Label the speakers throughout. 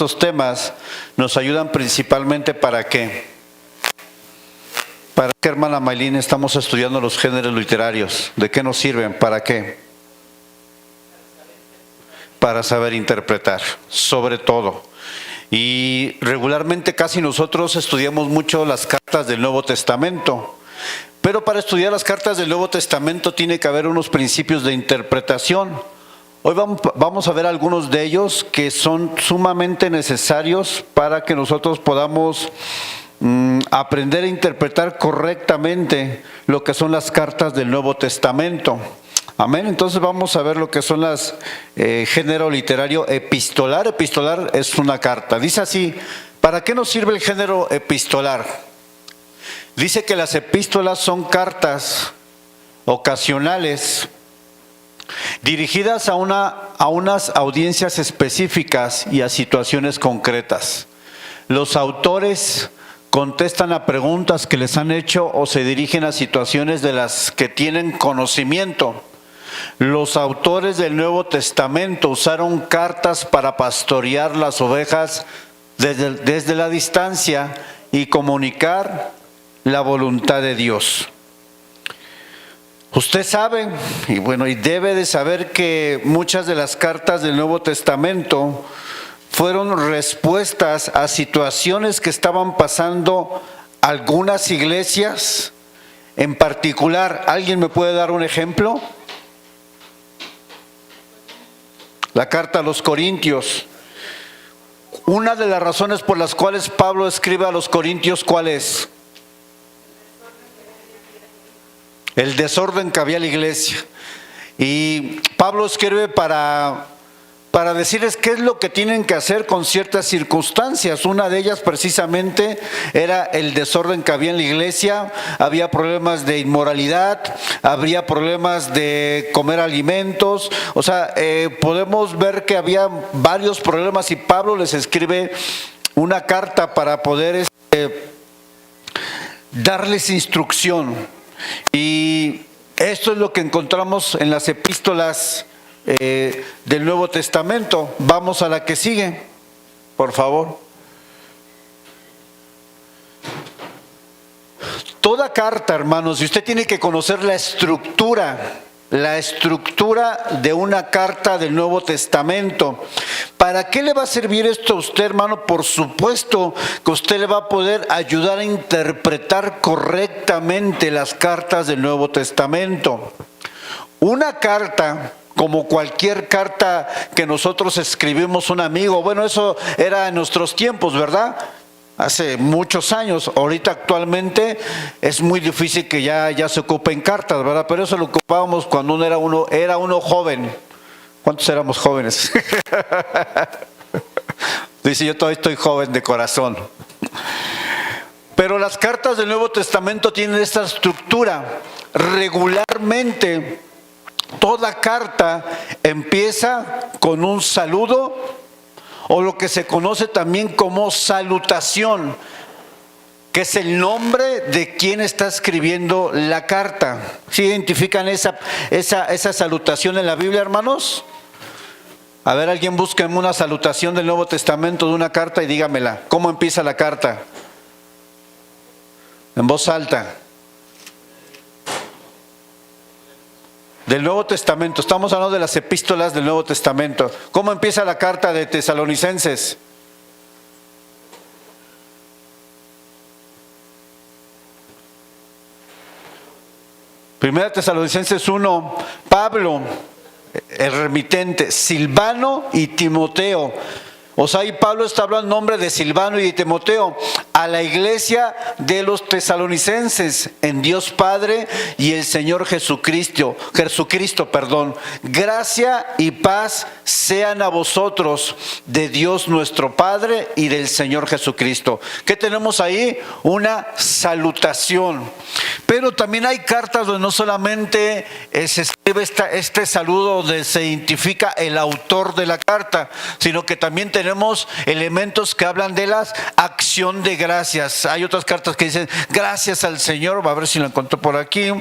Speaker 1: estos temas nos ayudan principalmente ¿para qué? ¿Para qué, hermana Maylin, estamos estudiando los géneros literarios? ¿De qué nos sirven? ¿Para qué? Para saber interpretar, sobre todo. Y regularmente casi nosotros estudiamos mucho las cartas del Nuevo Testamento. Pero para estudiar las cartas del Nuevo Testamento tiene que haber unos principios de interpretación. Hoy vamos a ver algunos de ellos que son sumamente necesarios para que nosotros podamos aprender a interpretar correctamente lo que son las cartas del Nuevo Testamento. Amén. Entonces vamos a ver lo que son las género literario epistolar. Epistolar es una carta. Dice así, ¿para qué nos sirve el género epistolar? Dice que las epístolas son cartas ocasionales dirigidas a unas audiencias específicas y a situaciones concretas. Los autores contestan a preguntas que les han hecho o se dirigen a situaciones de las que tienen conocimiento. Los autores del Nuevo Testamento usaron cartas para pastorear las ovejas desde la distancia y comunicar la voluntad de Dios. Usted sabe, y debe de saber que muchas de las cartas del Nuevo Testamento fueron respuestas a situaciones que estaban pasando algunas iglesias en particular. ¿Alguien me puede dar un ejemplo? La carta a los Corintios. Una de las razones por las cuales Pablo escribe a los Corintios, ¿cuál es? El desorden que había en la iglesia. Y Pablo escribe para decirles qué es lo que tienen que hacer con ciertas circunstancias. Una de ellas precisamente era el desorden que había en la iglesia. Había problemas de inmoralidad, habría problemas de comer alimentos. O sea, podemos ver que había varios problemas y Pablo les escribe una carta para poder darles instrucción. Y esto es lo que encontramos en las epístolas del Nuevo Testamento. Vamos a la que sigue, por favor. Toda carta, hermanos, y usted tiene que conocer la estructura de una carta del Nuevo Testamento. ¿Para qué le va a servir esto a usted, hermano? Por supuesto que usted le va a poder ayudar a interpretar correctamente las cartas del Nuevo Testamento. Una carta, como cualquier carta que nosotros escribimos a un amigo, eso era en nuestros tiempos, ¿verdad? Hace muchos años. Ahorita actualmente es muy difícil que ya se ocupen cartas, ¿verdad? Pero eso lo ocupábamos cuando uno era joven. ¿Cuántos éramos jóvenes? Dice, yo todavía estoy joven de corazón. Pero las cartas del Nuevo Testamento tienen esta estructura. Regularmente, toda carta empieza con un saludo, o lo que se conoce también como salutación, que es el nombre de quien está escribiendo la carta. ¿Sí identifican esa salutación en la Biblia, hermanos? A ver, alguien búsqueme una salutación del Nuevo Testamento de una carta y dígamela. ¿Cómo empieza la carta? En voz alta. Del Nuevo Testamento, estamos hablando de las epístolas del Nuevo Testamento. ¿Cómo empieza la carta de Tesalonicenses? Primera Tesalonicenses 1, Pablo, el remitente, Silvano y Timoteo. O sea, ahí Pablo está hablando en nombre de Silvano y de Timoteo a la iglesia de los tesalonicenses, en Dios Padre y el Señor Jesucristo, gracia y paz sean a vosotros de Dios nuestro Padre y del Señor Jesucristo. ¿Qué tenemos ahí? Una salutación. Pero también hay cartas donde no solamente se escribe este saludo donde se identifica el autor de la carta, sino que también tenemos elementos que hablan de la acción de gracias. Hay otras cartas que dicen gracias al Señor. Va a ver si lo encuentro por aquí.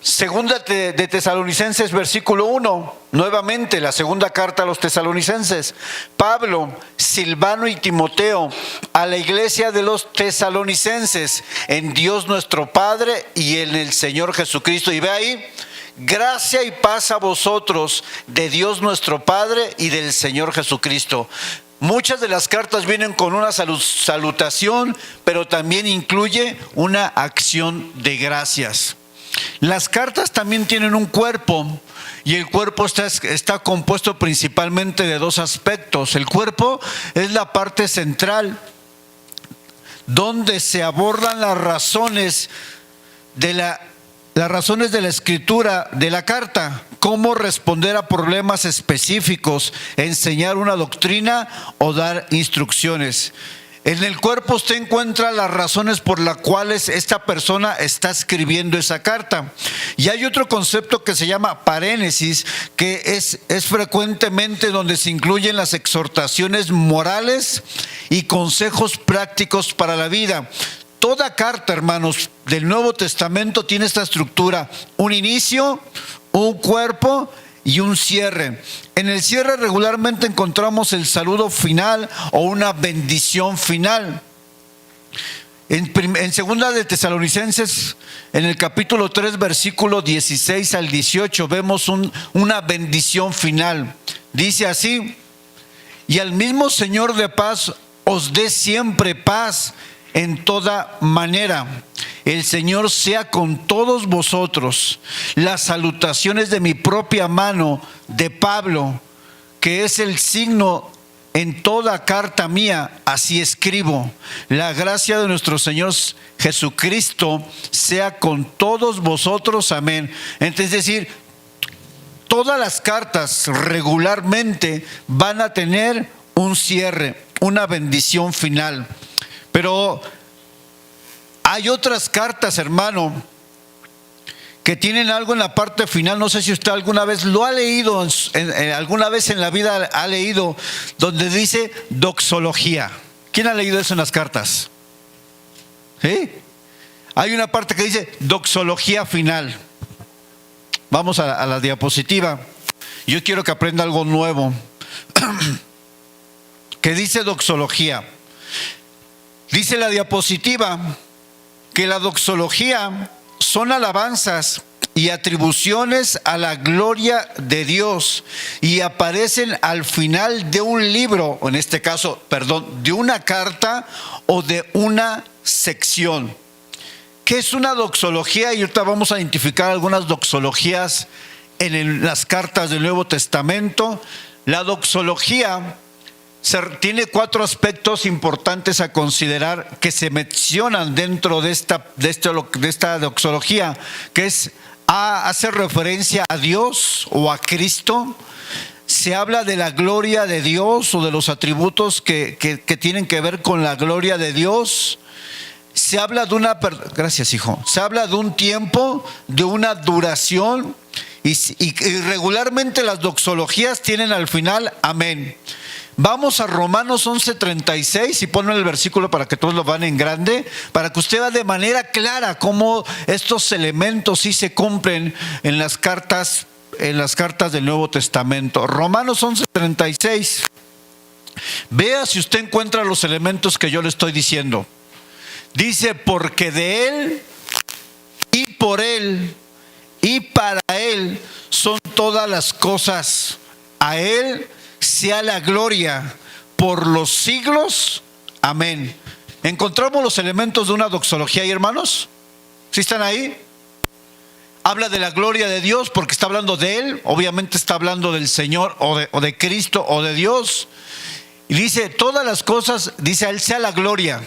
Speaker 1: Segunda de Tesalonicenses, versículo 1, nuevamente la segunda carta a los tesalonicenses. Pablo, Silvano y Timoteo, a la iglesia de los tesalonicenses, en Dios nuestro Padre y en el Señor Jesucristo. Y ve ahí, gracia y paz a vosotros, de Dios nuestro Padre y del Señor Jesucristo. Muchas de las cartas vienen con una salutación, pero también incluye una acción de gracias. Las cartas también tienen un cuerpo, y el cuerpo está compuesto principalmente de dos aspectos. El cuerpo es la parte central, donde se abordan las razones de la escritura de la carta, cómo responder a problemas específicos, enseñar una doctrina o dar instrucciones. En el cuerpo usted encuentra las razones por las cuales esta persona está escribiendo esa carta. Y hay otro concepto que se llama parénesis, que es frecuentemente donde se incluyen las exhortaciones morales y consejos prácticos para la vida. Toda carta, hermanos, del Nuevo Testamento tiene esta estructura: un inicio, un cuerpo y un cierre. En el cierre regularmente encontramos el saludo final o una bendición final. En segunda de Tesalonicenses, en el capítulo 3, versículo 16 al 18, vemos una bendición final. Dice así: y al mismo Señor de paz os dé siempre paz en toda manera. El Señor sea con todos vosotros. Las salutaciones de mi propia mano, de Pablo, que es el signo en toda carta mía, así escribo. La gracia de nuestro Señor Jesucristo sea con todos vosotros. Amén. Entonces, es decir, todas las cartas regularmente van a tener un cierre, una bendición final. Pero hay otras cartas, hermano, que tienen algo en la parte final. No sé si usted alguna vez lo ha leído, alguna vez en la vida ha leído, donde dice doxología. ¿Quién ha leído eso en las cartas? ¿Sí? Hay una parte que dice doxología final. Vamos a la diapositiva. Yo quiero que aprenda algo nuevo. Que dice doxología. Dice la diapositiva que la doxología son alabanzas y atribuciones a la gloria de Dios, y aparecen al final de un libro, o en este caso, de una carta o de una sección. ¿Qué es una doxología? Y ahorita vamos a identificar algunas doxologías en las cartas del Nuevo Testamento. La doxología tiene 4 aspectos importantes a considerar que se mencionan dentro de esta doxología, que es hace referencia a Dios o a Cristo. Se habla de la gloria de Dios o de los atributos que tienen que ver con la gloria de Dios. Se habla de gracias, hijo. Se habla de un tiempo, de una duración, y regularmente las doxologías tienen al final amén. Vamos a Romanos 11:36 y ponme el versículo para que todos lo vean en grande, para que usted vea de manera clara cómo estos elementos sí se cumplen en las cartas del Nuevo Testamento. Romanos 11:36. Vea si usted encuentra los elementos que yo le estoy diciendo. Dice: porque de Él y por Él y para Él son todas las cosas. A Él sea la gloria por los siglos. Amén. ¿Encontramos los elementos de una doxología ahí, hermanos? ¿Sí están ahí? Habla de la gloria de Dios porque está hablando de Él. Obviamente está hablando del Señor o de Cristo o de Dios. Y dice todas las cosas, dice a Él sea la gloria.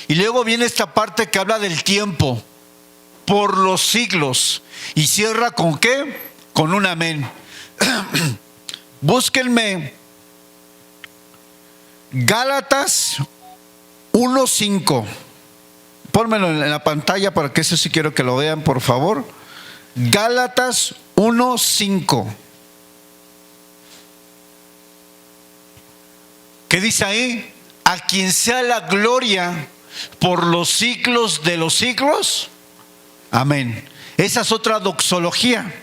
Speaker 1: Y luego viene esta parte que habla del tiempo, por los siglos. Y cierra ¿con qué? Con un amén. Búsquenme Gálatas 1:5. Pónmelo en la pantalla para que eso sí quiero que lo vean, por favor. Gálatas 1:5. ¿Qué dice ahí? A quien sea la gloria por los siglos de los siglos. Amén. Esa es otra doxología.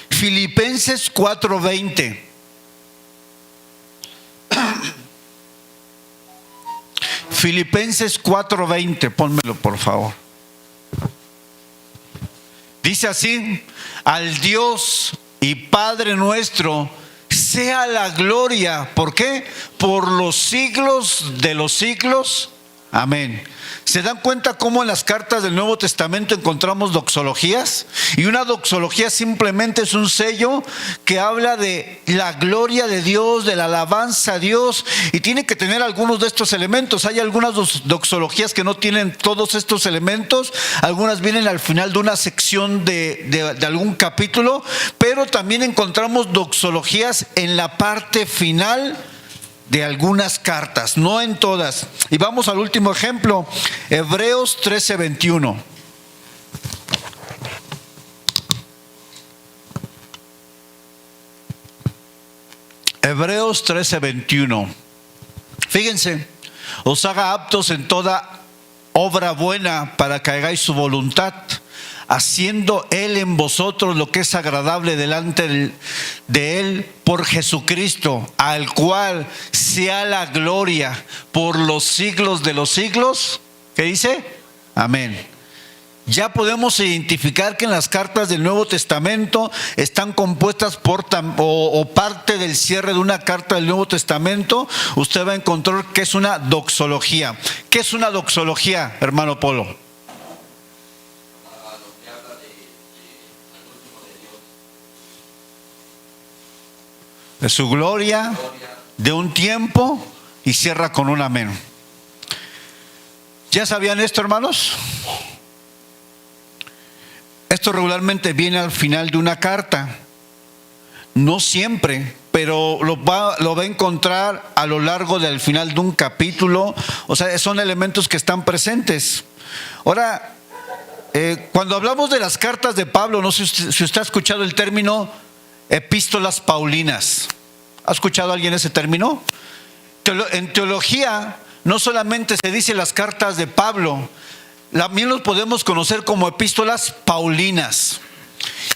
Speaker 1: Filipenses 4:20. Filipenses 4:20, pónmelo por favor. Dice así: al Dios y Padre nuestro sea la gloria. ¿Por qué? Por los siglos de los siglos. Amén. ¿Se dan cuenta cómo en las cartas del Nuevo Testamento encontramos doxologías? Y una doxología simplemente es un sello que habla de la gloria de Dios, de la alabanza a Dios, y tiene que tener algunos de estos elementos. Hay algunas doxologías que no tienen todos estos elementos, algunas vienen al final de una sección de algún capítulo, pero también encontramos doxologías en la parte final de algunas cartas, no en todas. Y vamos al último ejemplo, Hebreos 13:21. Hebreos 13:21. Fíjense: os haga aptos en toda obra buena para que hagáis su voluntad, haciendo Él en vosotros lo que es agradable delante de Él por Jesucristo, al cual sea la gloria por los siglos de los siglos. ¿Qué dice? Amén. Ya podemos identificar que en las cartas del Nuevo Testamento están compuestas por o parte del cierre de una carta del Nuevo Testamento. Usted va a encontrar que es una doxología. ¿Qué es una doxología, hermano Polo? De su gloria, de un tiempo, y cierra con un amén. ¿Ya sabían esto, hermanos? Esto regularmente viene al final de una carta. No siempre, pero lo va a encontrar a lo largo del final de un capítulo. O sea, son elementos que están presentes. Ahora, cuando hablamos de las cartas de Pablo, no sé si usted ha escuchado el término epístolas paulinas. ¿Ha escuchado alguien ese término? En teología no solamente se dice las cartas de Pablo, también los podemos conocer como epístolas paulinas.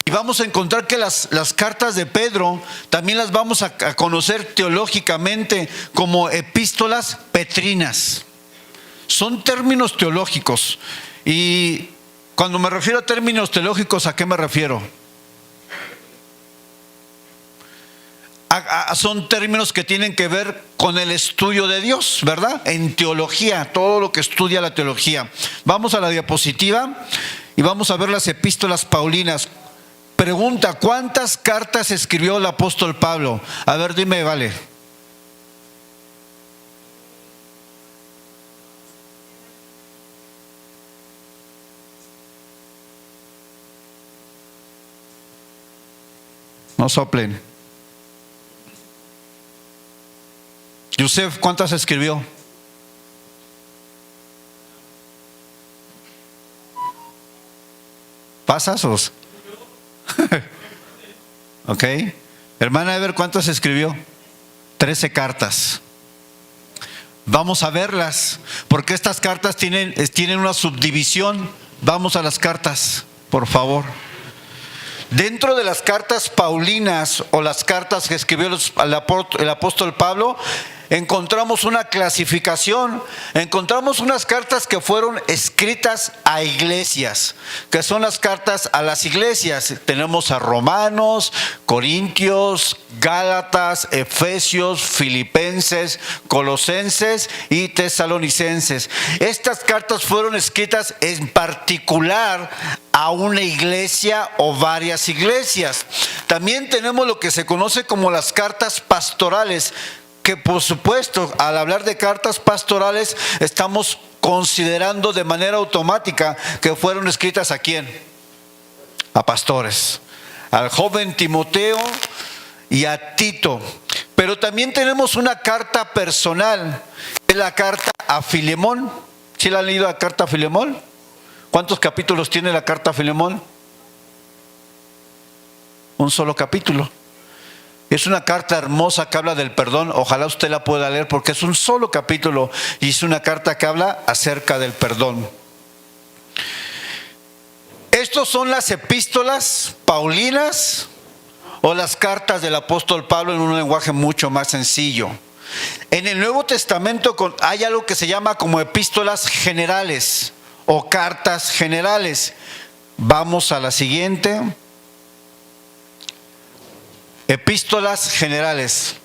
Speaker 1: Y vamos a encontrar que las cartas de Pedro también las vamos a conocer teológicamente como epístolas petrinas. Son términos teológicos. Y cuando me refiero a términos teológicos, ¿a qué me refiero? Son términos que tienen que ver con el estudio de Dios, ¿verdad? En teología, todo lo que estudia la teología. Vamos a la diapositiva y vamos a ver las epístolas paulinas. Pregunta: ¿cuántas cartas escribió el apóstol Pablo? A ver, dime, vale. No soplen. Yusef, ¿cuántas escribió? ¿Pasasos? Ok. Hermana Ever, ¿cuántas escribió? 13 cartas. Vamos a verlas, porque estas cartas tienen una subdivisión. Vamos a las cartas, por favor. Dentro de las cartas paulinas o las cartas que escribió el apóstol Pablo, encontramos una clasificación. Encontramos unas cartas que fueron escritas a iglesias, que son las cartas a las iglesias. Tenemos a Romanos, Corintios, Gálatas, Efesios, Filipenses, Colosenses y Tesalonicenses. Estas cartas fueron escritas en particular a una iglesia o varias iglesias. También tenemos lo que se conoce como las cartas pastorales, que por supuesto, al hablar de cartas pastorales, estamos considerando de manera automática que fueron escritas ¿a quién? A pastores, al joven Timoteo y a Tito. Pero también tenemos una carta personal, que es la carta a Filemón. ¿Sí la han leído, la carta a Filemón? ¿Cuántos capítulos tiene la carta a Filemón? Un solo capítulo. Es una carta hermosa que habla del perdón. Ojalá usted la pueda leer porque es un solo capítulo y es una carta que habla acerca del perdón. ¿Estos son las epístolas paulinas o las cartas del apóstol Pablo en un lenguaje mucho más sencillo? En el Nuevo Testamento hay algo que se llama como epístolas generales o cartas generales. Vamos a la siguiente. Epístolas generales.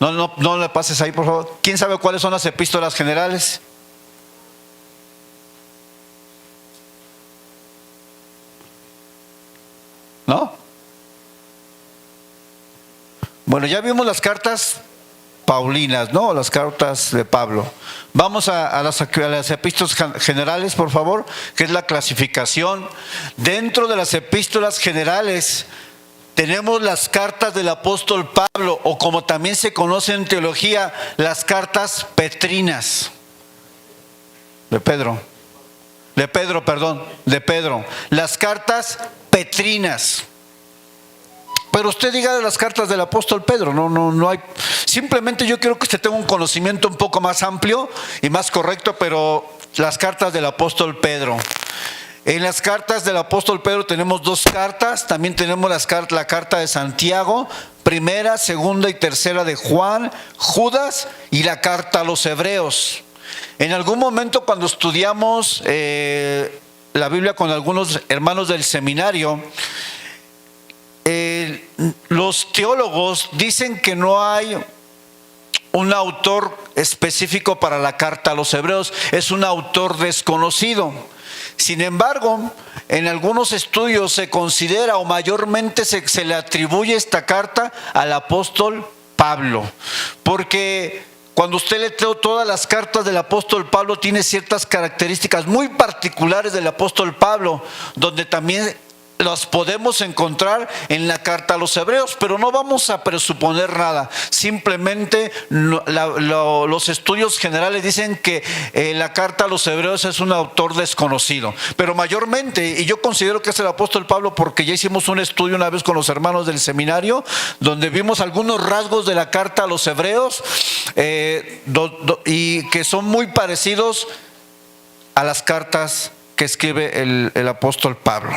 Speaker 1: No le pases ahí, por favor. ¿Quién sabe cuáles son las epístolas generales? ¿No? Bueno, ya vimos las cartas paulinas, ¿no? Las cartas de Pablo. Vamos a las epístolas generales, por favor, que es la clasificación. Dentro de las epístolas generales tenemos las cartas del apóstol Pablo, o como también se conoce en teología, las cartas petrinas. De Pedro. Las cartas petrinas. Pero usted diga de las cartas del apóstol Pedro, no hay. Simplemente yo quiero que usted tenga un conocimiento un poco más amplio y más correcto, pero las cartas del apóstol Pedro. En las cartas del apóstol Pedro tenemos dos cartas, también tenemos la carta de Santiago, primera, segunda y tercera de Juan, Judas y la carta a los Hebreos. En algún momento cuando estudiamos la Biblia con algunos hermanos del seminario, los teólogos dicen que no hay un autor específico para la carta a los Hebreos, es un autor desconocido. Sin embargo, en algunos estudios se considera o mayormente se le atribuye esta carta al apóstol Pablo, porque cuando usted lee todas las cartas del apóstol Pablo tiene ciertas características muy particulares del apóstol Pablo, donde también las podemos encontrar en la carta a los Hebreos, pero no vamos a presuponer nada. Simplemente los estudios generales dicen que la carta a los Hebreos es un autor desconocido, pero mayormente, y yo considero que es el apóstol Pablo porque ya hicimos un estudio una vez con los hermanos del seminario, donde vimos algunos rasgos de la carta a los Hebreos y que son muy parecidos a las cartas que escribe el apóstol Pablo.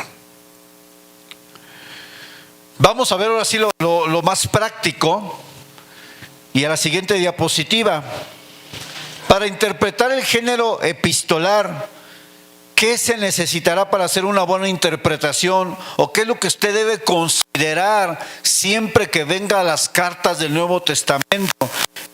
Speaker 1: Vamos a ver ahora sí lo más práctico y a la siguiente diapositiva. Para interpretar el género epistolar, ¿qué se necesitará para hacer una buena interpretación? ¿O qué es lo que usted debe considerar siempre que venga a las cartas del Nuevo Testamento?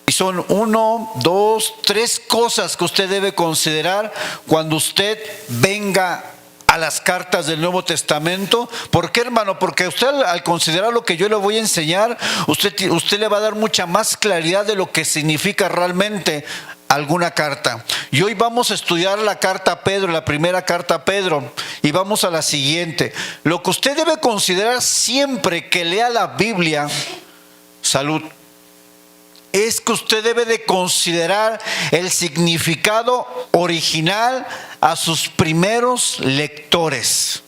Speaker 1: Y son 1, 2, 3 cosas que usted debe considerar cuando usted venga a las cartas del Nuevo Testamento. ¿Por qué, hermano? Porque usted al considerar lo que yo le voy a enseñar, usted le va a dar mucha más claridad de lo que significa realmente alguna carta. Y hoy vamos a estudiar la carta a Pedro, la primera carta a Pedro, y vamos a la siguiente. Lo que usted debe considerar siempre que lea la Biblia, salud, es que usted debe de considerar el significado original a sus primeros lectores.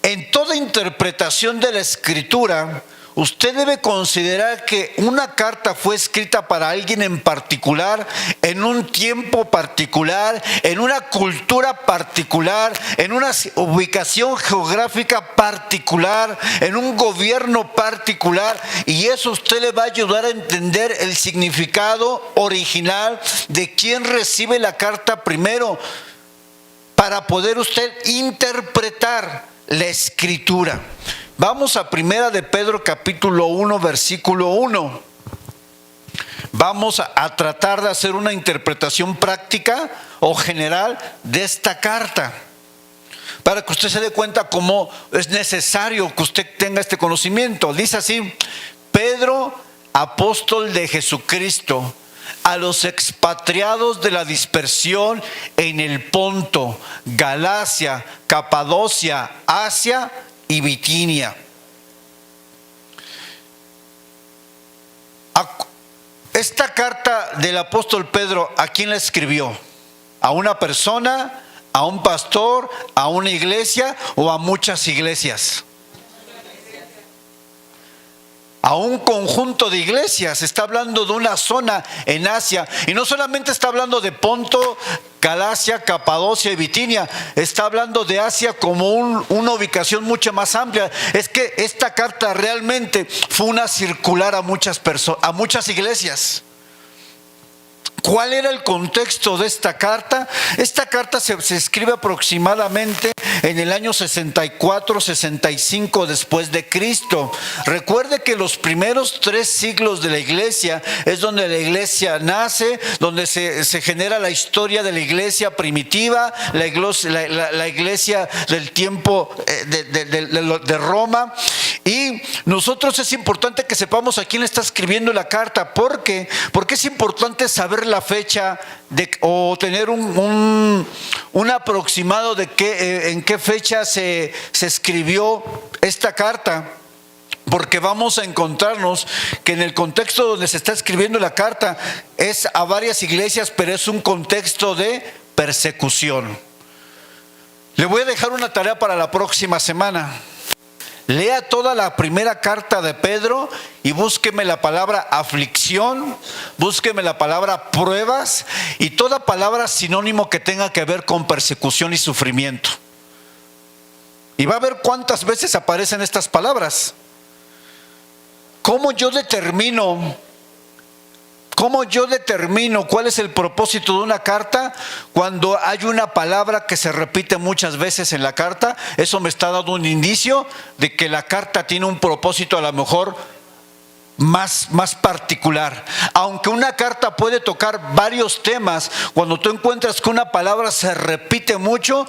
Speaker 1: En toda interpretación de la Escritura, usted debe considerar que una carta fue escrita para alguien en particular, en un tiempo particular, en una cultura particular, en una ubicación geográfica particular, en un gobierno particular, y eso usted le va a ayudar a entender el significado original de quién recibe la carta primero, para poder usted interpretar la Escritura. Vamos a primera de Pedro capítulo 1 versículo 1. Vamos a tratar de hacer una interpretación práctica o general de esta carta, para que usted se dé cuenta cómo es necesario que usted tenga este conocimiento. Dice así: Pedro, apóstol de Jesucristo, a los expatriados de la dispersión en el Ponto, Galacia, Capadocia, Asia y Bitinia. Esta carta del apóstol Pedro, ¿a quién la escribió? ¿A una persona, a un pastor, a una iglesia o a muchas iglesias? a un conjunto de iglesias, está hablando de una zona en Asia, y no solamente está hablando de Ponto, Galacia, Capadocia y Bitinia, está hablando de Asia como una ubicación mucho más amplia. Es que esta carta realmente fue una circular a muchas iglesias. ¿Cuál era el contexto de esta carta? Esta carta se escribe aproximadamente en el año 64-65 después de Cristo. Recuerde que los primeros 3 siglos de la iglesia es donde la iglesia nace, donde se genera la historia de la iglesia primitiva, la iglesia del tiempo de Roma. Y nosotros es importante que sepamos a quién está escribiendo la carta. ¿Por qué? Porque es importante saber la fecha o tener un aproximado de en qué fecha se escribió esta carta. Porque vamos a encontrarnos que en el contexto donde se está escribiendo la carta es a varias iglesias, pero es un contexto de persecución. Le voy a dejar una tarea para la próxima semana. Lea toda la primera carta de Pedro y búsqueme la palabra aflicción, búsqueme la palabra pruebas y toda palabra sinónimo que tenga que ver con persecución y sufrimiento. Y va a ver cuántas veces aparecen estas palabras. ¿Cómo yo determino cuál es el propósito de una carta? Cuando hay una palabra que se repite muchas veces en la carta, eso me está dando un indicio de que la carta tiene un propósito a lo mejor más particular. Aunque una carta puede tocar varios temas, cuando tú encuentras que una palabra se repite mucho,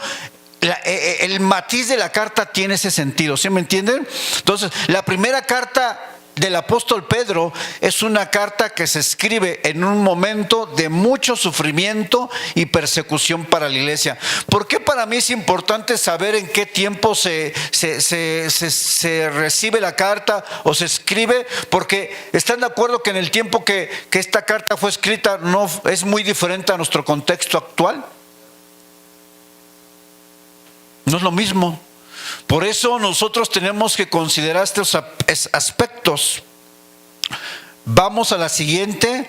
Speaker 1: el matiz de la carta tiene ese sentido, ¿sí me entienden? Entonces, la primera carta del apóstol Pedro es una carta que se escribe en un momento de mucho sufrimiento y persecución para la iglesia. ¿Por qué para mí es importante saber en qué tiempo se recibe la carta o se escribe? Porque están de acuerdo que en el tiempo que esta carta fue escrita no es muy diferente a nuestro contexto actual. No es lo mismo. Por eso nosotros tenemos que considerar estos aspectos. Vamos a la siguiente.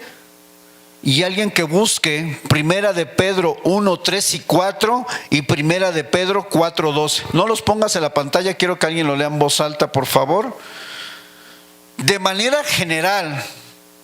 Speaker 1: Y alguien que busque Primera de Pedro 1, 3 y 4 y Primera de Pedro 4, 12. No los pongas en la pantalla, quiero que alguien lo lea en voz alta, por favor. De manera general,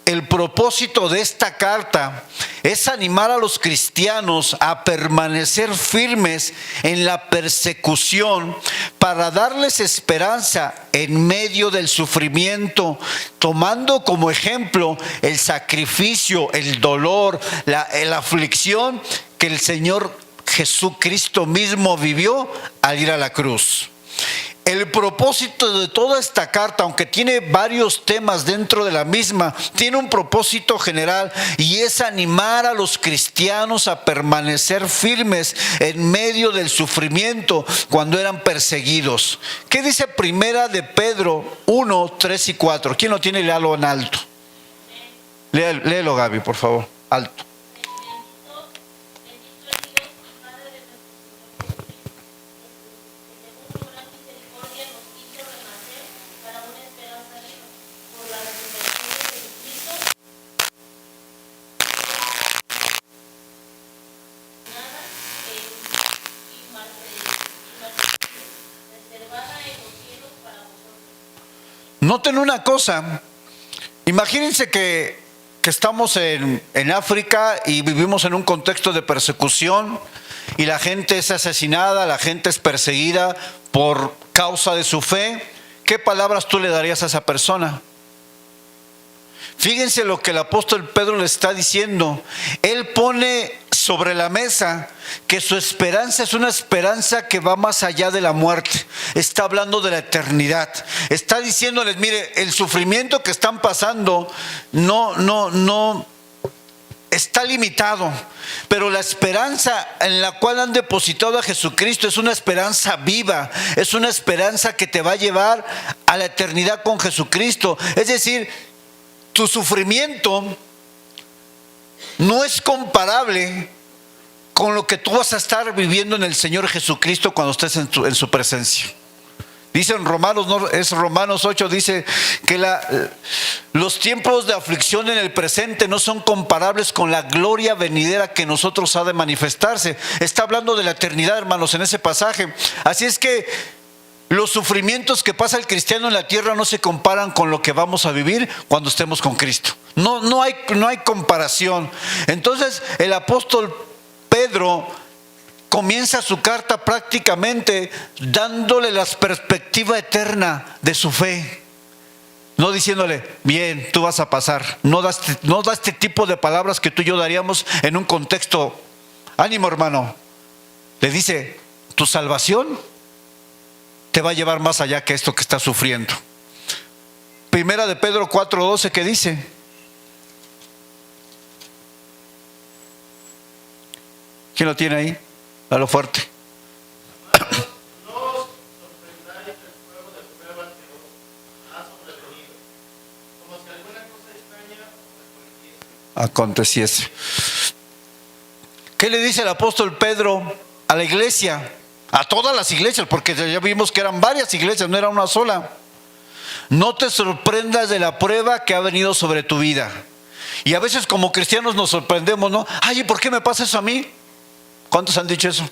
Speaker 1: el propósito de esta carta es animar a los cristianos a permanecer firmes en la persecución para darles esperanza en medio del sufrimiento, tomando como ejemplo el sacrificio, el dolor, la aflicción que el Señor Jesucristo mismo vivió al ir a la cruz. El propósito de toda esta carta, aunque tiene varios temas dentro de la misma, tiene un propósito general y es animar a los cristianos a permanecer firmes en medio del sufrimiento cuando eran perseguidos. ¿Qué dice Primera de Pedro 1, 3 y 4? ¿Quién lo tiene? Léalo en alto. Léelo, Gaby, por favor, alto. Noten una cosa, imagínense que estamos en África y vivimos en un contexto de persecución y la gente es asesinada, la gente es perseguida por causa de su fe. ¿Qué palabras tú le darías a esa persona? Fíjense lo que el apóstol Pedro le está diciendo. Él pone sobre la mesa que su esperanza es una esperanza que va más allá de la muerte. Está hablando de la eternidad. Está diciéndoles, mire, el sufrimiento que están pasando no está limitado, pero la esperanza en la cual han depositado a Jesucristo es una esperanza viva, es una esperanza que te va a llevar a la eternidad con Jesucristo. Es decir, tu sufrimiento no es comparable con lo que tú vas a estar viviendo en el Señor Jesucristo cuando estés en su presencia. Dice en Romanos, no, es Romanos 8, dice que los tiempos de aflicción en el presente no son comparables con la gloria venidera que nosotros ha de manifestarse. Está hablando de la eternidad, hermanos, en ese pasaje. Así es que los sufrimientos que pasa el cristiano en la tierra no se comparan con lo que vamos a vivir cuando estemos con Cristo. No hay comparación. Entonces el apóstol Pedro comienza su carta prácticamente dándole la perspectiva eterna de su fe. No diciéndole, bien, tú vas a pasar. No da este tipo de palabras que tú y yo daríamos en un contexto. Ánimo, hermano. Le dice, tu salvación te va a llevar más allá que esto que estás sufriendo. Primera de Pedro 4:12, ¿qué dice? ¿Quién lo tiene ahí? A lo fuerte.
Speaker 2: No os sorprendáis del fuego de prueba que os ha sobrevenido, como si alguna cosa extraña os
Speaker 1: aconteciese. ¿Qué le dice el apóstol Pedro a la iglesia? A todas las iglesias, porque ya vimos que eran varias iglesias, no era una sola. No te sorprendas de la prueba que ha venido sobre tu vida. Y a veces como cristianos nos sorprendemos, ¿no? Ay, ¿y por qué me pasa eso a mí? ¿Cuántos han dicho eso?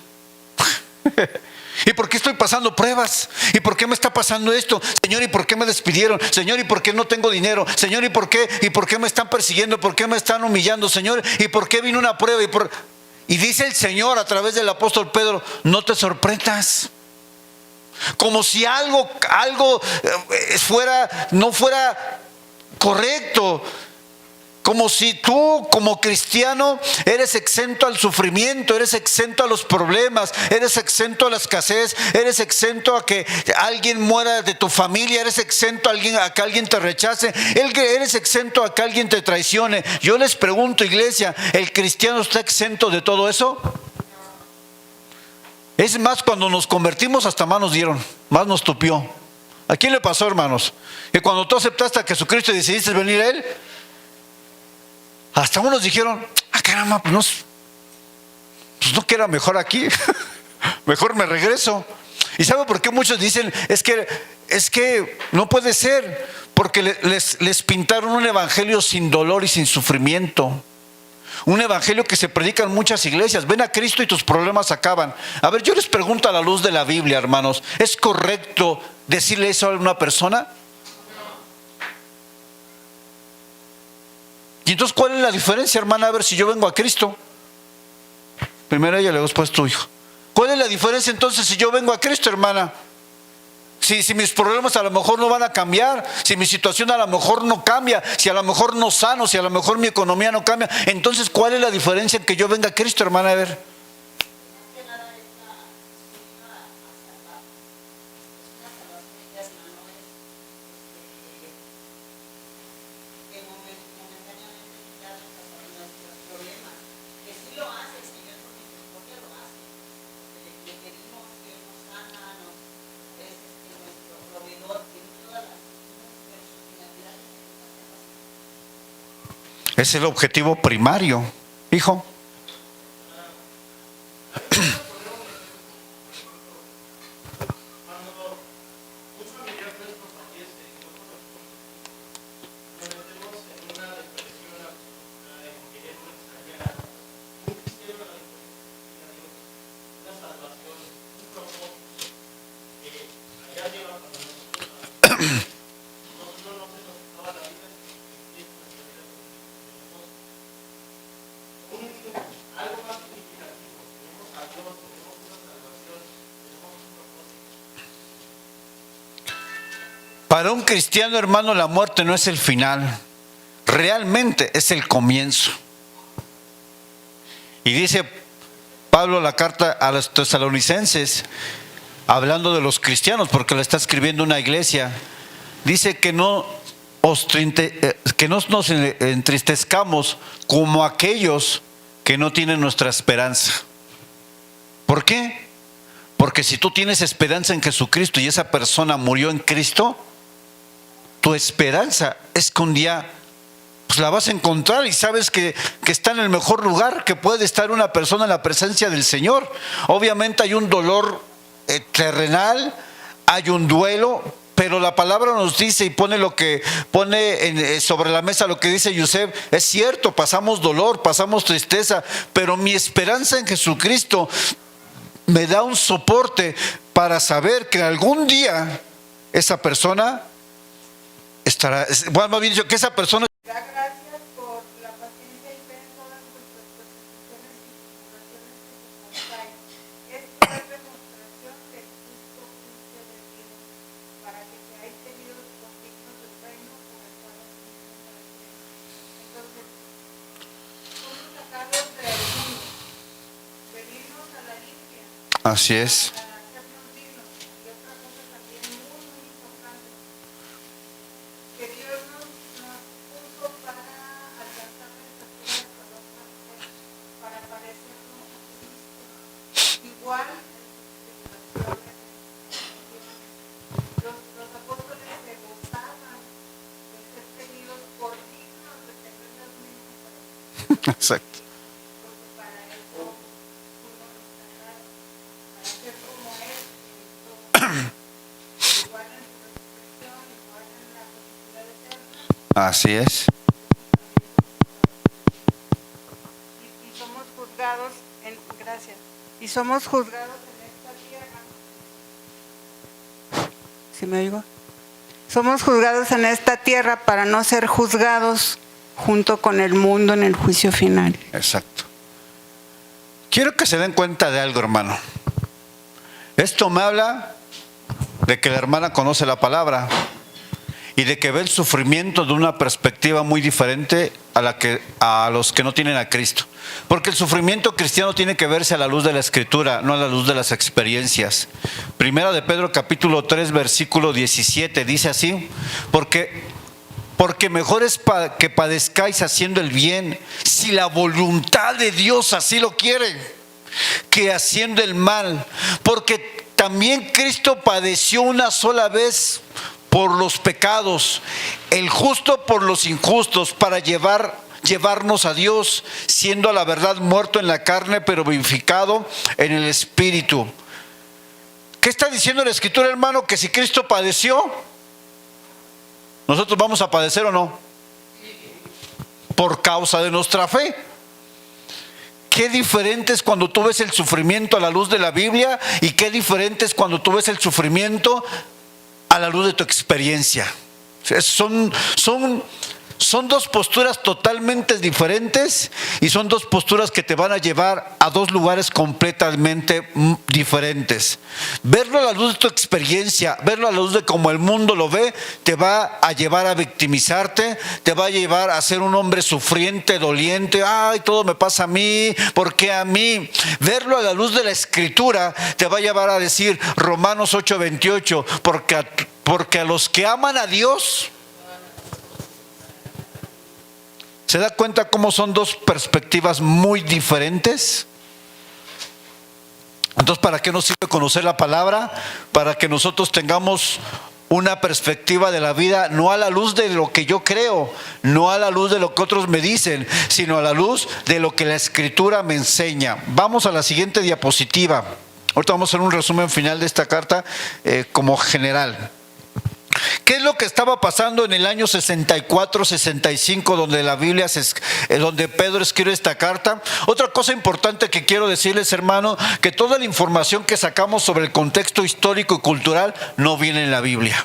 Speaker 1: ¿Y por qué estoy pasando pruebas? ¿Y por qué me está pasando esto? Señor, ¿y por qué me despidieron? Señor, ¿y por qué no tengo dinero? Señor, ¿y por qué? ¿Y por qué me están persiguiendo? ¿Por qué me están humillando? Señor, ¿y por qué vino una prueba? Y dice el Señor a través del apóstol Pedro, no te sorprendas. Como si algo no fuera correcto. Como si tú como cristiano eres exento al sufrimiento, eres exento a los problemas, eres exento a la escasez, eres exento a que alguien muera de tu familia, eres exento a que alguien te rechace, eres exento a que alguien te traicione. Yo les pregunto, iglesia, ¿el cristiano está exento de todo eso? Es más, cuando nos convertimos hasta más nos dieron, más nos tupió. ¿A quién le pasó, hermanos? Que cuando tú aceptaste a Jesucristo y decidiste venir a Él, hasta unos dijeron, caramba, pues no que era mejor aquí, mejor me regreso. ¿Y sabe por qué muchos dicen? Es que no puede ser, porque les pintaron un evangelio sin dolor y sin sufrimiento. Un evangelio que se predica en muchas iglesias. Ven a Cristo y tus problemas acaban. A ver, yo les pregunto a la luz de la Biblia, hermanos, ¿es correcto decirle eso a una persona? Y entonces, ¿cuál es la diferencia, hermana? A ver, si yo vengo a Cristo, primero ella, luego después tu hijo. ¿Cuál es la diferencia entonces si yo vengo a Cristo, hermana? Si mis problemas a lo mejor no van a cambiar, si mi situación a lo mejor no cambia, si a lo mejor no sano, si a lo mejor mi economía no cambia, entonces, ¿cuál es la diferencia en que yo venga a Cristo, hermana? A ver. Es el objetivo primario, hijo. Para un cristiano, hermano, la muerte no es el final, realmente es el comienzo. Y dice Pablo la carta a los tesalonicenses, hablando de los cristianos, porque le está escribiendo una iglesia, dice que no nos entristezcamos como aquellos que no tienen nuestra esperanza. ¿Por qué? Porque si tú tienes esperanza en Jesucristo y esa persona murió en Cristo, tu esperanza es que un día pues la vas a encontrar y sabes que está en el mejor lugar que puede estar una persona en la presencia del Señor. Obviamente hay un dolor terrenal, hay un duelo, pero la palabra nos dice y pone lo que pone sobre la mesa lo que dice Yusef. Es cierto, pasamos dolor, pasamos tristeza, pero mi esperanza en Jesucristo me da un soporte para saber que algún día esa persona estará, bueno, más bien dicho, que esa persona
Speaker 3: Da gracias por la paciencia y fe en todas nuestras persecuciones y tribulaciones que nos traen. Esto es demostración del justo juicio de Dios, para que seáis tenidos por dignos del reino por el cual os eligió para ustedes. Entonces, somos sacados del mundo, venirnos a la limpia,
Speaker 1: así es.
Speaker 3: para hacernos dignos. Y otra cosa también muy importante, que Dios nos puso para alcanzar la estatura de varón perfecto, para parecernos a Cristo. Igual en sus tribulaciones. Los apóstoles se gozaban de ser tenidos por dignos de tener las mismas parejas,
Speaker 1: Exacto.
Speaker 3: porque para eso fuimos rescatados, para ser como Él, igual en su resurrección, igual en la felicidad eterna.
Speaker 1: Así es.
Speaker 3: Y somos juzgados gracias, y somos juzgados en esta tierra. ¿Sí me oigo? Somos juzgados en esta tierra para no ser juzgados junto con el mundo en el juicio final.
Speaker 1: Exacto. Quiero que se den cuenta de algo, hermano. Esto me habla de que la hermana conoce la palabra y de que ve el sufrimiento de una perspectiva muy diferente a los que no tienen a Cristo. Porque el sufrimiento cristiano tiene que verse a la luz de la Escritura, no a la luz de las experiencias. Primera de Pedro capítulo 3 versículo 17 dice así: porque mejor es que padezcáis haciendo el bien, si la voluntad de Dios así lo quiere, que haciendo el mal. Porque también Cristo padeció una sola vez por los pecados, el justo por los injustos, para llevarnos a Dios, siendo a la verdad muerto en la carne, pero vivificado en el Espíritu. ¿Qué está diciendo la Escritura, hermano? Que si Cristo padeció, ¿nosotros vamos a padecer o no? Por causa de nuestra fe. Qué diferente es cuando tú ves el sufrimiento a la luz de la Biblia y qué diferente es cuando tú ves el sufrimiento a la luz de tu experiencia. Son dos posturas totalmente diferentes y son dos posturas que te van a llevar a dos lugares completamente diferentes. Verlo a la luz de tu experiencia, verlo a la luz de cómo el mundo lo ve, te va a llevar a victimizarte, te va a llevar a ser un hombre sufriente, doliente. Ay, todo me pasa a mí, ¿por qué a mí? Verlo a la luz de la Escritura te va a llevar a decir Romanos 8:28, porque a los que aman a Dios, ¿se da cuenta cómo son dos perspectivas muy diferentes? Entonces, ¿para qué nos sirve conocer la palabra? Para que nosotros tengamos una perspectiva de la vida, no a la luz de lo que yo creo, no a la luz de lo que otros me dicen, sino a la luz de lo que la Escritura me enseña. Vamos a la siguiente diapositiva. Ahorita vamos a hacer un resumen final de esta carta como general. ¿Qué es lo que estaba pasando en el año 64-65 donde la Biblia, donde Pedro escribe esta carta? Otra cosa importante que quiero decirles, hermano, que toda la información que sacamos sobre el contexto histórico y cultural no viene en la Biblia.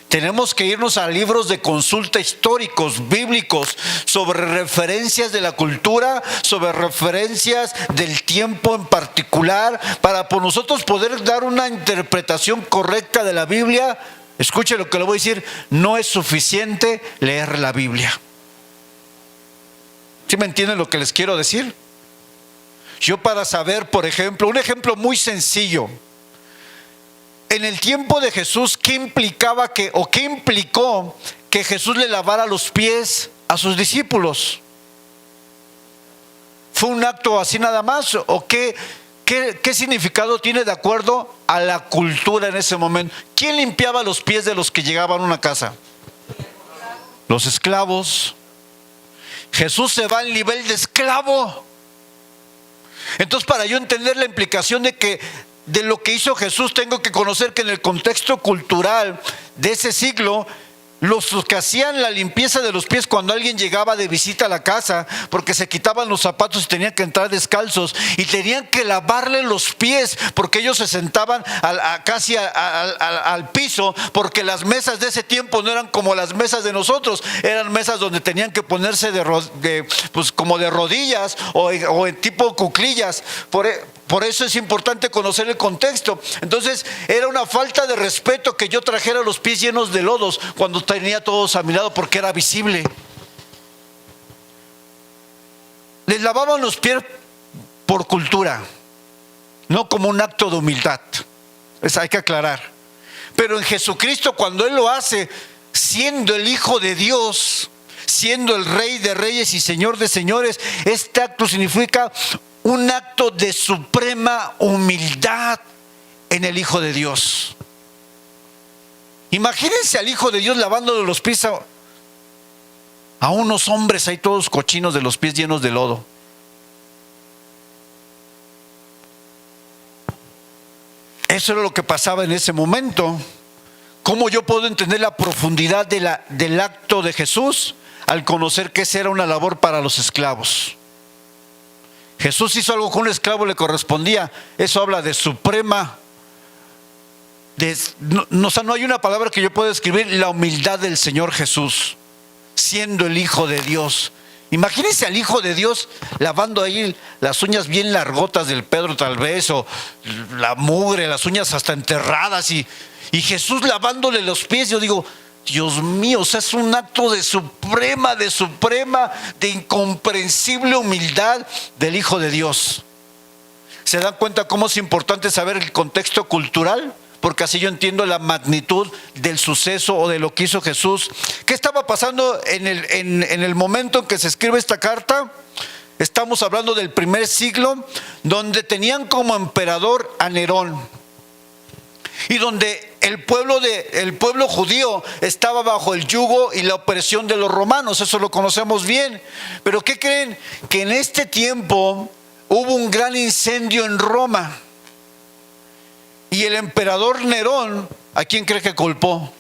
Speaker 1: Tenemos que irnos a libros de consulta históricos, bíblicos, sobre referencias de la cultura, sobre referencias del tiempo en particular, para por nosotros poder dar una interpretación correcta de la Biblia. Escuche lo que le voy a decir, no es suficiente leer la Biblia. ¿Sí me entienden lo que les quiero decir? Yo para saber, por ejemplo, un ejemplo muy sencillo. En el tiempo de Jesús, ¿qué implicó que Jesús le lavara los pies a sus discípulos? ¿Fue un acto así nada más? ¿O qué significado tiene de acuerdo a la cultura en ese momento? ¿Quién limpiaba los pies de los que llegaban a una casa? Los esclavos. Jesús se va al nivel de esclavo. Entonces, para yo entender la implicación de que de lo que hizo Jesús, tengo que conocer que en el contexto cultural de ese siglo, los que hacían la limpieza de los pies cuando alguien llegaba de visita a la casa, porque se quitaban los zapatos y tenían que entrar descalzos, y tenían que lavarle los pies, porque ellos se sentaban casi al piso, porque las mesas de ese tiempo no eran como las mesas de nosotros, eran mesas donde tenían que ponerse pues como de rodillas o en tipo cuclillas. Por eso es importante conocer el contexto. Entonces era una falta de respeto que yo trajera los pies llenos de lodos cuando tenía todos a mi lado, porque era visible. Les lavaban los pies por cultura, no como un acto de humildad. Eso hay que aclarar. Pero en Jesucristo, cuando Él lo hace, siendo el Hijo de Dios, siendo el Rey de Reyes y Señor de Señores, este acto significa un acto de suprema humildad en el Hijo de Dios. Imagínense al Hijo de Dios lavándole los pies a unos hombres ahí todos cochinos de los pies llenos de lodo. Eso era lo que pasaba en ese momento. ¿Cómo yo puedo entender la profundidad del acto de Jesús? Al conocer que esa era una labor para los esclavos. Jesús hizo algo que a un esclavo le correspondía. Eso habla de suprema. No hay una palabra que yo pueda describir la humildad del Señor Jesús, siendo el Hijo de Dios. Imagínense al Hijo de Dios lavando ahí las uñas bien largotas del Pedro, tal vez, o la mugre, las uñas hasta enterradas, y Jesús lavándole los pies. Yo digo, Dios mío, o sea, es un acto de suprema, de incomprensible humildad del Hijo de Dios. ¿Se dan cuenta cómo es importante saber el contexto cultural? Porque así yo entiendo la magnitud del suceso o de lo que hizo Jesús. ¿Qué estaba pasando en el momento en que se escribe esta carta? Estamos hablando del primer siglo, donde tenían como emperador a Nerón, y donde el pueblo judío estaba bajo el yugo y la opresión de los romanos. Eso lo conocemos bien. Pero ¿qué creen? Que en este tiempo hubo un gran incendio en Roma, y el emperador Nerón, ¿a quién cree que culpó?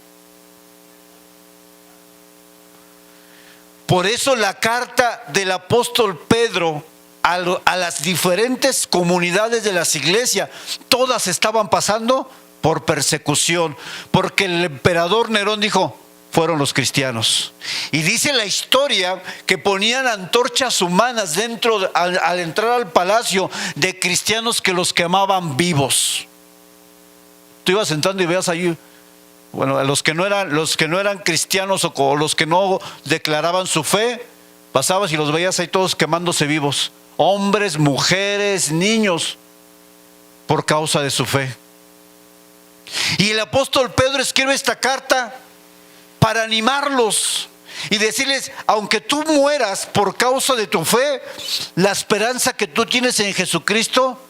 Speaker 1: Por eso la carta del apóstol Pedro a las diferentes comunidades de las iglesias, todas estaban pasando por persecución, porque el emperador Nerón dijo, fueron los cristianos. Y dice la historia que ponían antorchas humanas al entrar al palacio, de cristianos que los quemaban vivos. Tú ibas entrando y veas ahí, bueno, los que no eran cristianos o los que no declaraban su fe, pasabas y los veías ahí todos quemándose vivos, hombres, mujeres, niños, por causa de su fe. Y el apóstol Pedro escribe esta carta para animarlos y decirles, aunque tú mueras por causa de tu fe, la esperanza que tú tienes en Jesucristo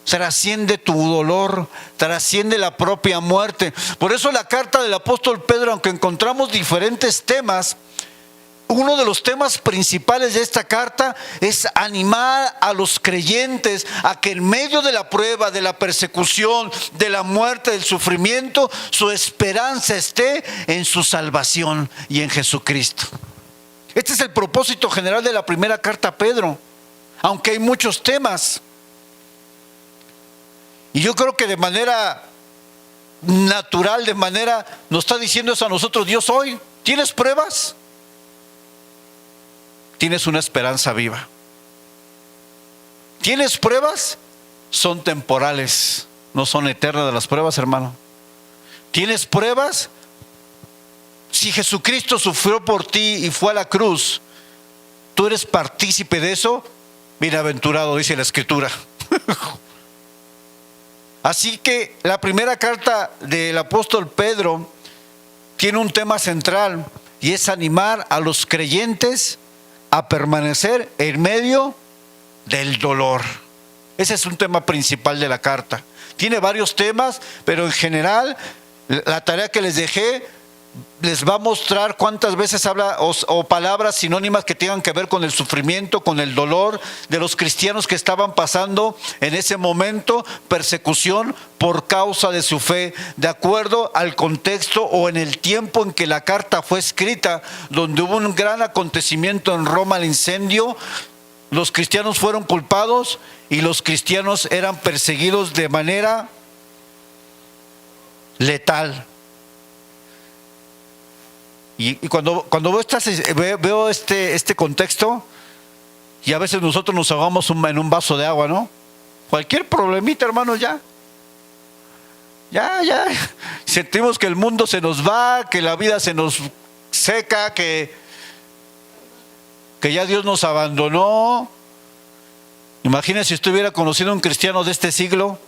Speaker 1: trasciende tu dolor, trasciende la propia muerte. Por eso la carta del apóstol Pedro, aunque encontramos diferentes temas, uno de los temas principales de esta carta es animar a los creyentes a que en medio de la prueba, de la persecución, de la muerte, del sufrimiento, su esperanza esté en su salvación y en Jesucristo. Este es el propósito general de la primera carta a Pedro, aunque hay muchos temas. Y yo creo que de manera natural, nos está diciendo eso a nosotros Dios hoy. ¿Tienes pruebas? Tienes una esperanza viva. ¿Tienes pruebas? Son temporales, no son eternas las pruebas, hermano. ¿Tienes pruebas? Si Jesucristo sufrió por ti y fue a la cruz, tú eres partícipe de eso. Bienaventurado, dice la Escritura. Así que la primera carta del apóstol Pedro tiene un tema central, y es animar a los creyentes a permanecer en medio del dolor. Ese es un tema principal de la carta. Tiene varios temas, pero en general la tarea que les dejé les va a mostrar cuántas veces habla o palabras sinónimas que tengan que ver con el sufrimiento, con el dolor de los cristianos que estaban pasando en ese momento persecución por causa de su fe, de acuerdo al contexto o en el tiempo en que la carta fue escrita, donde hubo un gran acontecimiento en Roma, el incendio. Los cristianos fueron culpados y los cristianos eran perseguidos de manera letal. Y cuando veo este contexto, y a veces nosotros nos ahogamos en un vaso de agua, ¿no? Cualquier problemita, hermanos, ya. Sentimos que el mundo se nos va, que la vida se nos seca, que ya Dios nos abandonó. Imagínense si estuviera conocido a un cristiano de este siglo,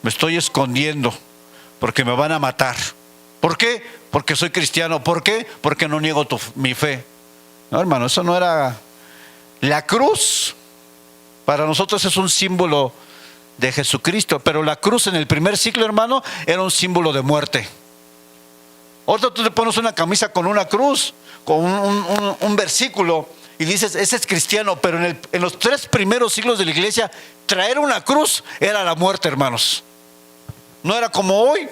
Speaker 1: me estoy escondiendo porque me van a matar. ¿Por qué? Porque soy cristiano. ¿Por qué? Porque no niego mi fe. No, hermano, eso no era. La cruz para nosotros es un símbolo de Jesucristo, pero la cruz en el primer siglo, hermano, era un símbolo de muerte. Ahorita tú te pones una camisa con una cruz, con un versículo, y dices, ese es cristiano, pero en los 3 primeros siglos de la iglesia, traer una cruz era la muerte, hermanos. No era como hoy.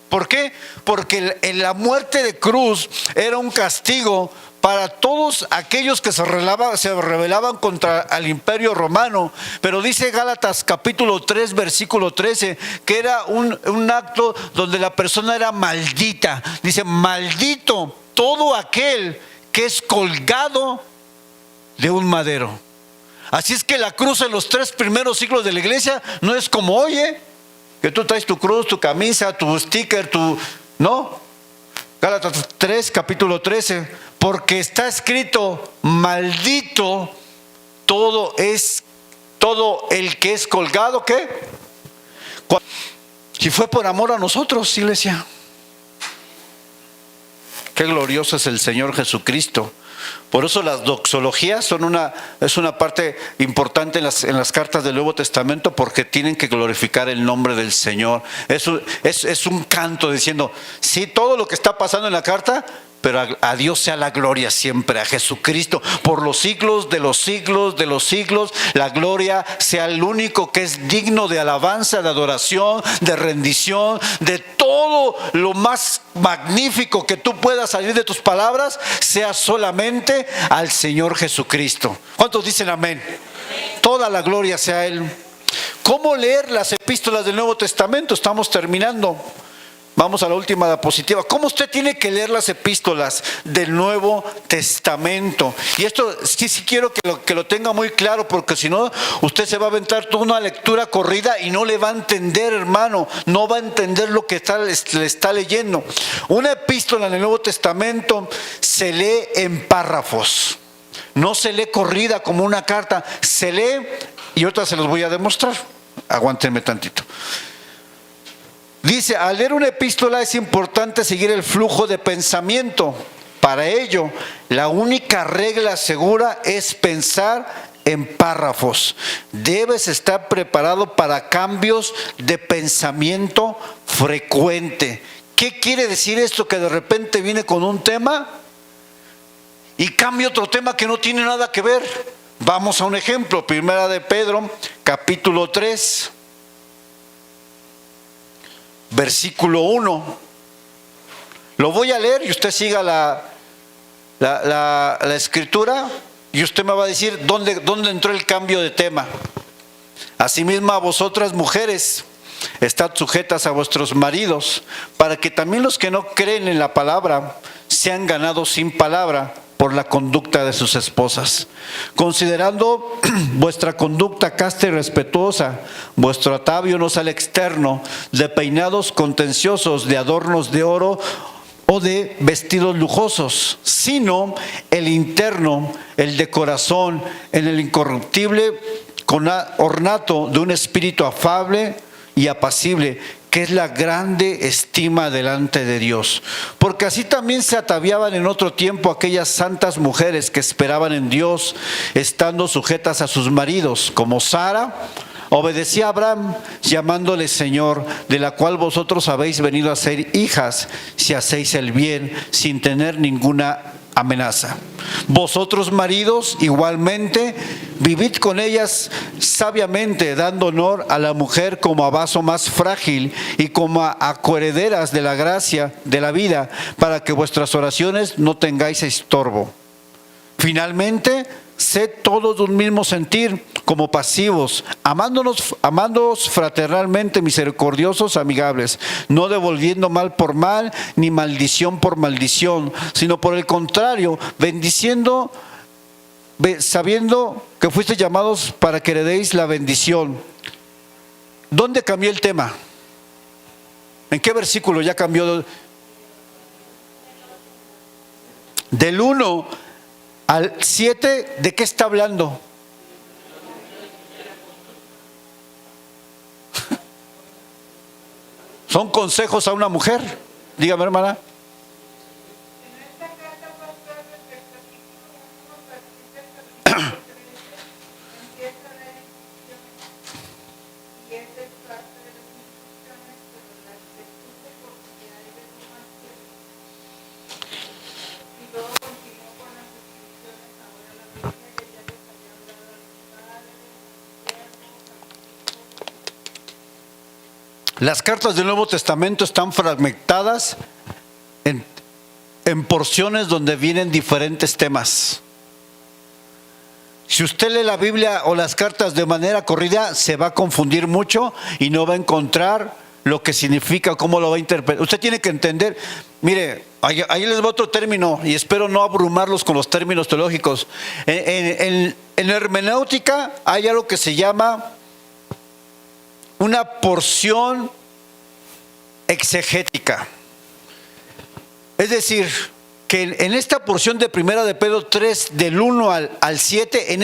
Speaker 1: ¿Por qué? Porque la muerte de cruz era un castigo para todos aquellos que se rebelaban contra el imperio romano. Pero dice Gálatas capítulo 3 versículo 13 que era un acto donde la persona era maldita. Dice, maldito todo aquel que es colgado de un madero. Así es que la cruz en los 3 primeros siglos de la iglesia no es como hoy, que tú traes tu cruz, tu camisa, tu sticker, no. Gálatas 3, capítulo 13. Porque está escrito, maldito todo el que es colgado, ¿qué? Si fue por amor a nosotros, iglesia. Qué glorioso es el Señor Jesucristo. Por eso las doxologías es una parte importante en las cartas del Nuevo Testamento, porque tienen que glorificar el nombre del Señor. Es un canto diciendo, sí, todo lo que está pasando en la carta, pero a Dios sea la gloria siempre, a Jesucristo, por los siglos de los siglos de los siglos. La gloria sea el único que es digno de alabanza, de adoración, de rendición, de todo lo más magnífico que tú puedas salir de tus palabras, sea solamente al Señor Jesucristo. ¿Cuántos dicen amén? Toda la gloria sea a Él. ¿Cómo leer las epístolas del Nuevo Testamento? Estamos terminando. Vamos a la última diapositiva. ¿Cómo usted tiene que leer las epístolas del Nuevo Testamento? Y esto sí quiero que lo tenga muy claro, porque si no, usted se va a aventar toda una lectura corrida y no le va a entender, hermano. No va a entender lo que le está leyendo. Una epístola en el Nuevo Testamento se lee en párrafos. No se lee corrida como una carta. Se lee, y ahorita se los voy a demostrar. Aguántenme tantito. Dice, al leer una epístola es importante seguir el flujo de pensamiento. Para ello, la única regla segura es pensar en párrafos. Debes estar preparado para cambios de pensamiento frecuente. ¿Qué quiere decir esto? Que de repente viene con un tema y cambia otro tema que no tiene nada que ver. Vamos a un ejemplo. Primera de Pedro, capítulo 3. Versículo 1. Lo voy a leer y usted siga la escritura y usted me va a decir dónde entró el cambio de tema. Asimismo, a vosotras mujeres, estad sujetas a vuestros maridos, para que también los que no creen en la palabra sean ganados sin palabra por la conducta de sus esposas, considerando vuestra conducta casta y respetuosa, vuestro atavio no sea el externo, de peinados contenciosos, de adornos de oro o de vestidos lujosos, sino el interno, el de corazón, en el incorruptible con ornato de un espíritu afable y apacible, que es la grande estima delante de Dios. Porque así también se ataviaban en otro tiempo aquellas santas mujeres que esperaban en Dios, estando sujetas a sus maridos, como Sara, obedecía a Abraham, llamándole Señor, de la cual vosotros habéis venido a ser hijas, si hacéis el bien, sin tener ninguna amenaza. Vosotros, maridos, igualmente, vivid con ellas sabiamente, dando honor a la mujer como a vaso más frágil y como a coherederas de la gracia de la vida, para que vuestras oraciones no tengáis estorbo. Finalmente, sed todos de un mismo sentir, como pasivos, amándonos fraternalmente, misericordiosos, amigables, no devolviendo mal por mal, ni maldición por maldición, sino por el contrario, bendiciendo, sabiendo que fuisteis llamados para que heredéis la bendición. ¿Dónde cambió el tema? ¿En qué versículo ya cambió? Del 1 al 7, ¿de qué está hablando? Son consejos a una mujer. Dígame, hermana.
Speaker 3: En esta carta, pastor, desde el capítulo 1 a partir del capítulo 13, empieza la instrucción y es el parte de las instrucciones, pero las lecturas porque hay de más tiempo. Y luego continuó con las instrucciones, ahora la Biblia que ya les había hablado a los padres, a los siervos, a los hijos.
Speaker 1: Las cartas del Nuevo Testamento están fragmentadas en porciones donde vienen diferentes temas. Si usted lee la Biblia o las cartas de manera corrida, se va a confundir mucho y no va a encontrar lo que significa, cómo lo va a interpretar. Usted tiene que entender, mire, ahí les va otro término y espero no abrumarlos con los términos teológicos. En hermenéutica hay algo que se llama una porción exegética. Es decir, que en esta porción de Primera de Pedro 3, del 1 al 7, en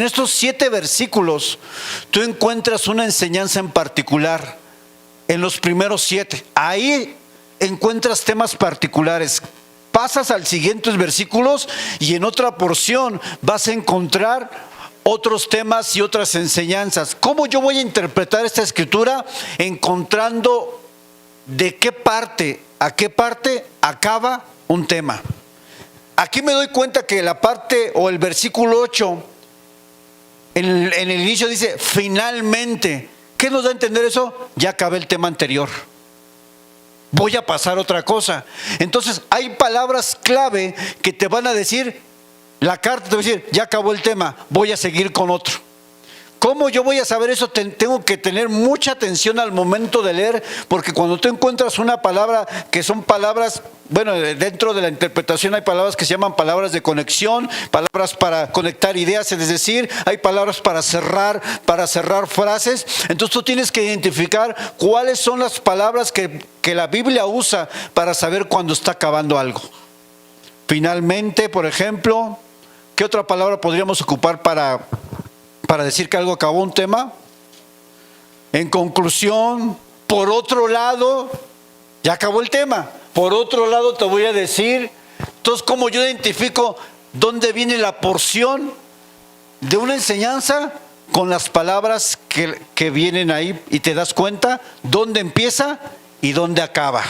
Speaker 1: estos 7 versículos, tú encuentras una enseñanza en particular. En los primeros 7, ahí encuentras temas particulares. Pasas al siguientes versículos y en otra porción vas a encontrar otros temas y otras enseñanzas. ¿Cómo yo voy a interpretar esta escritura? Encontrando de qué parte a qué parte acaba un tema. Aquí me doy cuenta que la parte o el versículo 8 en el inicio dice finalmente. ¿Qué nos da a entender eso? Ya acabé el tema anterior. Voy a pasar a otra cosa. Entonces hay palabras clave que te van a decir, la carta te va a decir, ya acabó el tema, voy a seguir con otro. ¿Cómo yo voy a saber eso? Tengo que tener mucha atención al momento de leer, porque cuando tú encuentras una palabra que son palabras, bueno, dentro de la interpretación hay palabras que se llaman palabras de conexión, palabras para conectar ideas, es decir, hay palabras para cerrar frases. Entonces tú tienes que identificar cuáles son las palabras que la Biblia usa para saber cuándo está acabando algo. Finalmente, por ejemplo, ¿qué otra palabra podríamos ocupar para decir que algo acabó un tema? En conclusión, por otro lado, ya acabó el tema. Por otro lado te voy a decir, entonces, ¿cómo yo identifico dónde viene la porción de una enseñanza con las palabras que vienen ahí? Y te das cuenta dónde empieza y dónde acaba.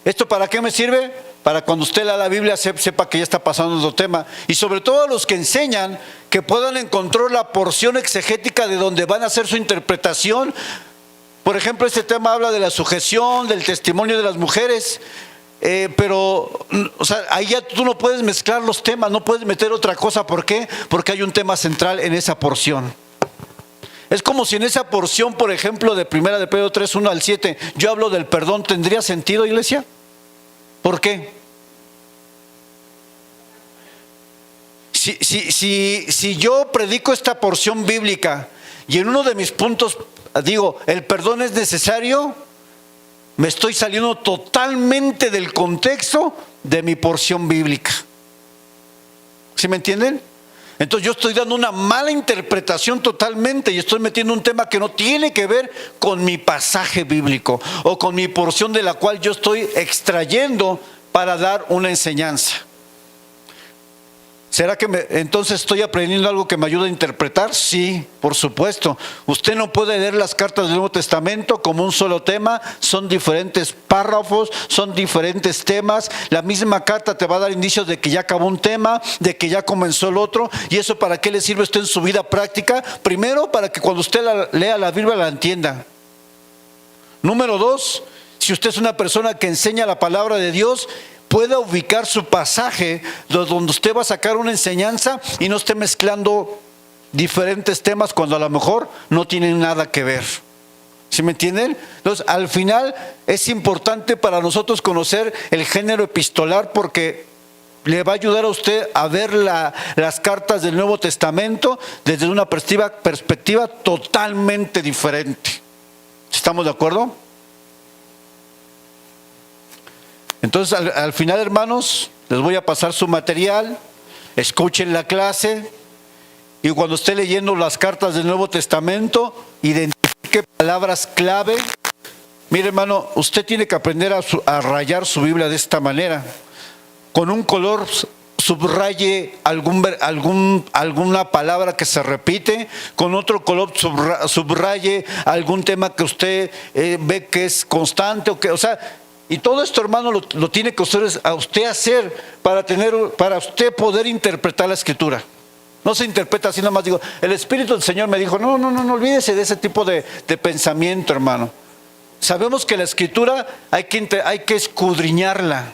Speaker 1: ¿Esto para qué me sirve? Para cuando usted lea la Biblia sepa que ya está pasando otro tema. Y sobre todo a los que enseñan, que puedan encontrar la porción exegética de donde van a hacer su interpretación. Por ejemplo, este tema habla de la sujeción, del testimonio de las mujeres. Pero o sea, ahí ya tú no puedes mezclar los temas, no puedes meter otra cosa. ¿Por qué? Porque hay un tema central en esa porción. Es como si en esa porción, por ejemplo, de Primera de Pedro 3, 1 al 7, yo hablo del perdón. ¿Tendría sentido, iglesia? ¿Por qué? Si yo predico esta porción bíblica y en uno de mis puntos digo, el perdón es necesario, me estoy saliendo totalmente del contexto de mi porción bíblica. ¿Sí me entienden? Entonces yo estoy dando una mala interpretación totalmente y estoy metiendo un tema que no tiene que ver con mi pasaje bíblico o con mi porción de la cual yo estoy extrayendo para dar una enseñanza. ¿Será que entonces estoy aprendiendo algo que me ayuda a interpretar? Sí, por supuesto. Usted no puede leer las cartas del Nuevo Testamento como un solo tema, son diferentes párrafos, son diferentes temas. La misma carta te va a dar indicios de que ya acabó un tema, de que ya comenzó el otro. ¿Y eso para qué le sirve a usted en su vida práctica? Primero, para que cuando usted lea la Biblia la entienda. Número 2, si usted es una persona que enseña la palabra de Dios, pueda ubicar su pasaje donde usted va a sacar una enseñanza y no esté mezclando diferentes temas cuando a lo mejor no tienen nada que ver. ¿Sí me entienden? Entonces, al final es importante para nosotros conocer el género epistolar porque le va a ayudar a usted a ver las cartas del Nuevo Testamento desde una perspectiva totalmente diferente. ¿Estamos de acuerdo? Entonces, al final, hermanos, les voy a pasar su material, escuchen la clase y cuando esté leyendo las cartas del Nuevo Testamento, identifique palabras clave. Mire, hermano, usted tiene que aprender a rayar su Biblia de esta manera. Con un color subraye alguna palabra que se repite, con otro color subraye algún tema que usted ve que es constante, y todo esto, hermano, lo tiene que usted hacer para usted poder interpretar la Escritura. No se interpreta así, nada más digo, el Espíritu del Señor me dijo, no olvídese de ese tipo de pensamiento, hermano. Sabemos que la Escritura hay que escudriñarla,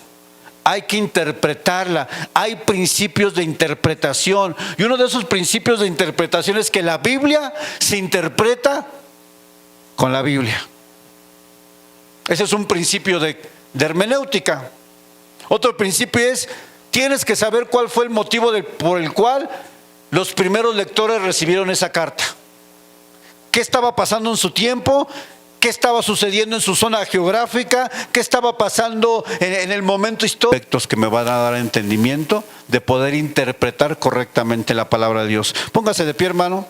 Speaker 1: hay que interpretarla, hay principios de interpretación. Y uno de esos principios de interpretación es que la Biblia se interpreta con la Biblia. Ese es un principio de hermenéutica. Otro principio es, tienes que saber cuál fue el motivo por el cual los primeros lectores recibieron esa carta. ¿Qué estaba pasando en su tiempo? ¿Qué estaba sucediendo en su zona geográfica? ¿Qué estaba pasando en el momento histórico? Aspectos que me van a dar entendimiento de poder interpretar correctamente la palabra de Dios. Póngase de pie, hermano.